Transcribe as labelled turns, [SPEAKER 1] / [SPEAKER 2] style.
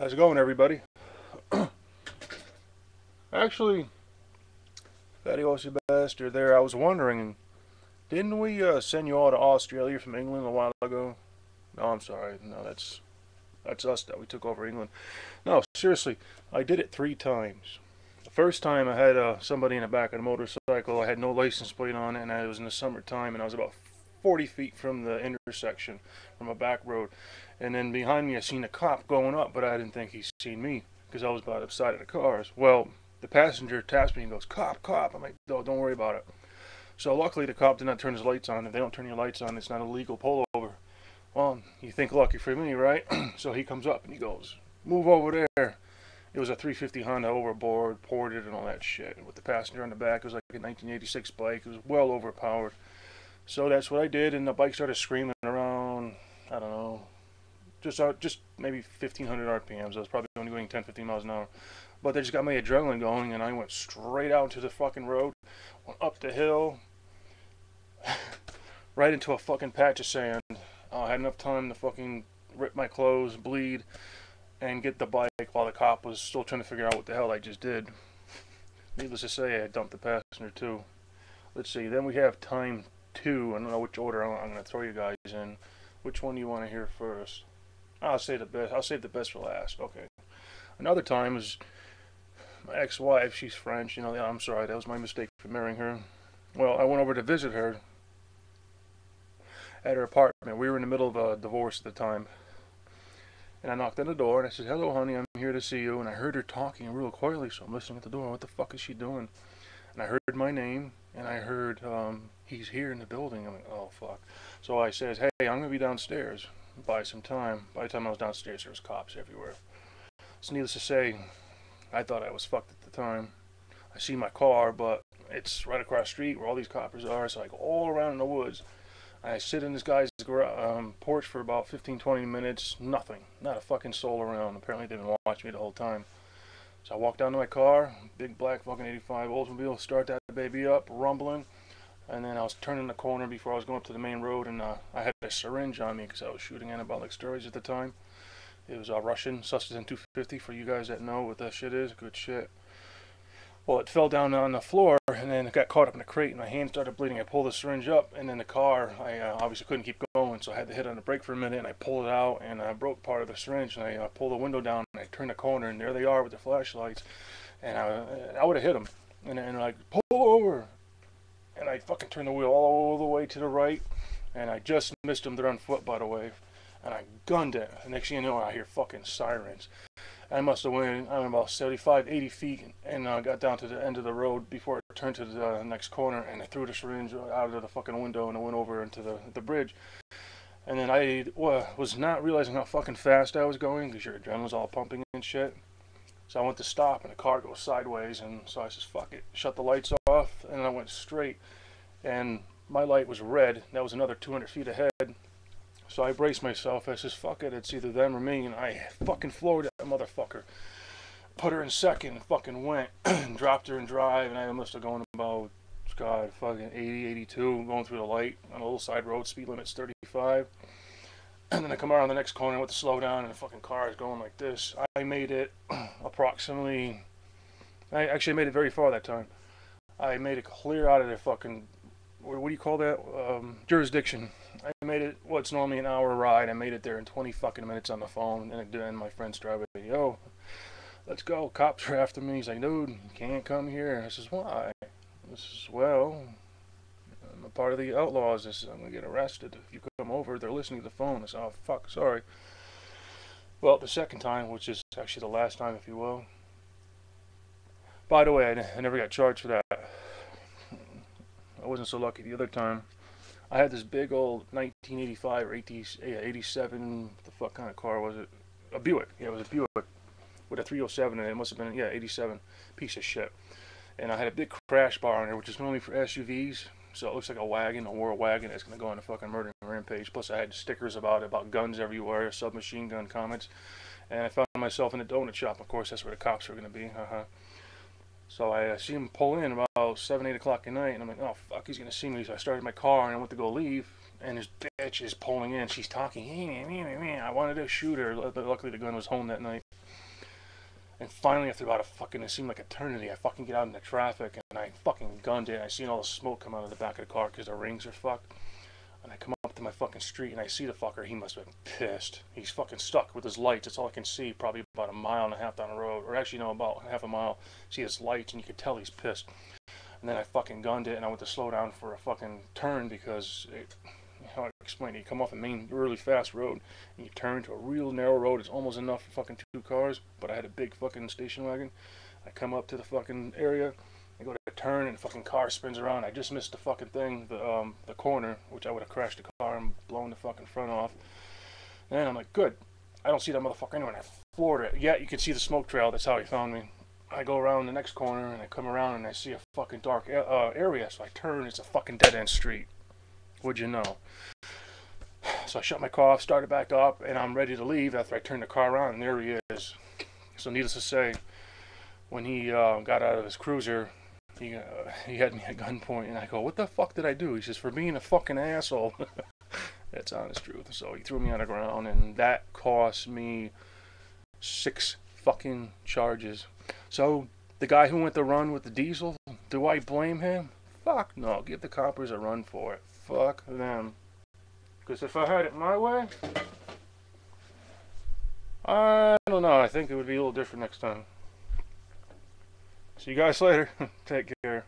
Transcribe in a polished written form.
[SPEAKER 1] How's it going, everybody? Actually, adios, you bastard. There, I was wondering, didn't we send you all to Australia from England a while ago? No, I'm sorry. No, that's us that we took over England. No, seriously, I did it 3 times. The first time I had somebody in the back of the motorcycle. I had no license plate on it, and it was in the summertime, and I was about 40 feet from the intersection, from a back road. And then behind me, I seen a cop going up, but I didn't think he seen me because I was by the side of the cars. Well, the passenger taps me and goes, "Cop, cop." I'm like, "No, don't worry about it." So luckily, the cop did not turn his lights on. If they don't turn your lights on, it's not illegal pullover. Well, you think lucky for me, right? So he comes up and he goes, "Move over there." It was a 350 Honda overboard, ported, and all that shit. And with the passenger on the back, it was like a 1986 bike. It was well overpowered. So that's what I did, and the bike started screaming around, I don't know, just maybe 1500 RPMs. I was probably only going 10, 15 miles an hour. But they just got my adrenaline going, and I went straight out to the fucking road, went up the hill, right into a fucking patch of sand. I had enough time to fucking rip my clothes, bleed, and get the bike while the cop was still trying to figure out what the hell I just did. Needless to say, I dumped the passenger too. Let's see, then we have time two. I don't know which order I'm going to throw you guys in. Which one do you want to hear first? I'll save the best. I'll save the best for last. Okay. Another time is my ex-wife. She's French. You know, I'm sorry. That was my mistake for marrying her. Well, I went over to visit her at her apartment. We were in the middle of a divorce at the time. And I knocked on the door and I said, "Hello, honey. I'm here to see you." And I heard her talking real quietly, so I'm listening at the door. What the fuck is she doing? And I heard my name, and I heard, "He's here in the building." I'm like, "Oh, fuck." So I says, "Hey, I'm going to be downstairs. Buy some time." By the time I was downstairs, there was cops everywhere. So needless to say, I thought I was fucked at the time. I see my car, but it's right across the street where all these coppers are, so I go all around in the woods. I sit in this guy's porch for about 15, 20 minutes. Nothing. Not a fucking soul around. Apparently they've been watching me the whole time. So I walk down to my car, big black fucking 85 Oldsmobile, start that baby up, rumbling. And then I was turning the corner before I was going up to the main road, and I had a syringe on me because I was shooting anabolic steroids at the time. It was Russian, Sustagen 250 for you guys that know what that shit is. Good shit. Well, it fell down on the floor, and then it got caught up in a crate, and my hand started bleeding. I pulled the syringe up, and then the car, I obviously couldn't keep going, so I had to hit on the brake for a minute, and I pulled it out, and I broke part of the syringe, and I pulled the window down, and I turned the corner, and there they are with their flashlights, and I would have hit them, and like, "Pull over," and I fucking turned the wheel all the way to the right, and I just missed them. They're on foot, by the way, and I gunned it. The next thing you know, I hear fucking sirens. I must have went, I don't know, about 75, 80 feet, and got down to the end of the road before I turned to the next corner, and I threw the syringe out of the fucking window, and I went over into the bridge. And then I was not realizing how fucking fast I was going, because your adrenaline's all pumping and shit. So I went to stop, and the car goes sideways, and so I says, "Fuck it," shut the lights off, and I went straight. And my light was red. That was another 200 feet ahead. So I braced myself. I says, "Fuck it, it's either them or me." And I fucking floored that motherfucker. Put her in second and fucking went. And dropped her in drive. And I must have gone about, God, fucking 80, 82, going through the light on a little side road. Speed limit's 35. And then I come around the next corner with the slow down, and the fucking car is going like this. I made it approximately. I actually made it very far that time. I made it clear out of the fucking, what do you call that? Jurisdiction. I made it what's normally an hour ride. I made it there in 20 fucking minutes on the phone, and my friend's driving. "Yo, let's go. Cops are after me." He's like, "Dude, you can't come here." And I says, "Why?" This is, "Well, I'm a part of the outlaws. This is, I'm gonna get arrested if you come over. They're listening to the phone." I said, "Oh fuck, sorry." Well, the second time, which is actually the last time, if you will. By the way, I never got charged for that. I wasn't so lucky the other time. I had this big old 1985 or 87, what the fuck kind of car was it? A Buick. Yeah, it was a Buick with a 307 in it. It must have been, yeah, 87. Piece of shit. And I had a big crash bar on there, which is normally for SUVs. So it looks like a wagon, a war wagon that's going to go on a fucking murdering rampage. Plus I had stickers about guns everywhere, submachine gun comments. And I found myself in a donut shop. Of course, that's where the cops were going to be. So I see him pull in about 7, 8 o'clock at night, and I'm like, "Oh, fuck, he's going to see me." So I started my car, and I went to go leave, and this bitch is pulling in. She's talking. I wanted to shoot her. Luckily, the gun was home that night. And finally, after about it seemed like eternity, I fucking get out into traffic and I fucking gunned it. And I seen all the smoke come out of the back of the car because the rings are fucked. And I come up to my fucking street and I see the fucker. He must have been pissed. He's fucking stuck with his lights. That's all I can see. Probably about a mile and a half down the road, or actually no, about half a mile. See his lights and you could tell he's pissed. And then I fucking gunned it and I went to slow down for a fucking turn because how I explain it, you come off a main really fast road and you turn to a real narrow road. It's almost enough for fucking two cars, but I had a big fucking station wagon. I come up to the fucking area, I go to turn and the fucking car spins around. I just missed the fucking thing, the corner, which I would have crashed the car and blown the fucking front off. And I'm like, good, I don't see that motherfucker anywhere. And I floored it. Yeah, you can see the smoke trail. That's how he found me. I go around the next corner and I come around and I see a fucking dark area. So I turn. It's a fucking dead end street. Would you know? So I shut my car off, started back up, and I'm ready to leave after I turn the car around, and there he is. So needless to say, when he got out of his cruiser, he had me at gunpoint, and I go, "What the fuck did I do?" He says, "For being a fucking asshole." That's honest truth. So he threw me on the ground, and that cost me 6 fucking charges. So the guy who went to run with the diesel, do I blame him? Fuck no. Give the coppers a run for it. Fuck them. Because if I had it my way, I don't know. I think it would be a little different next time. See you guys later. Take care.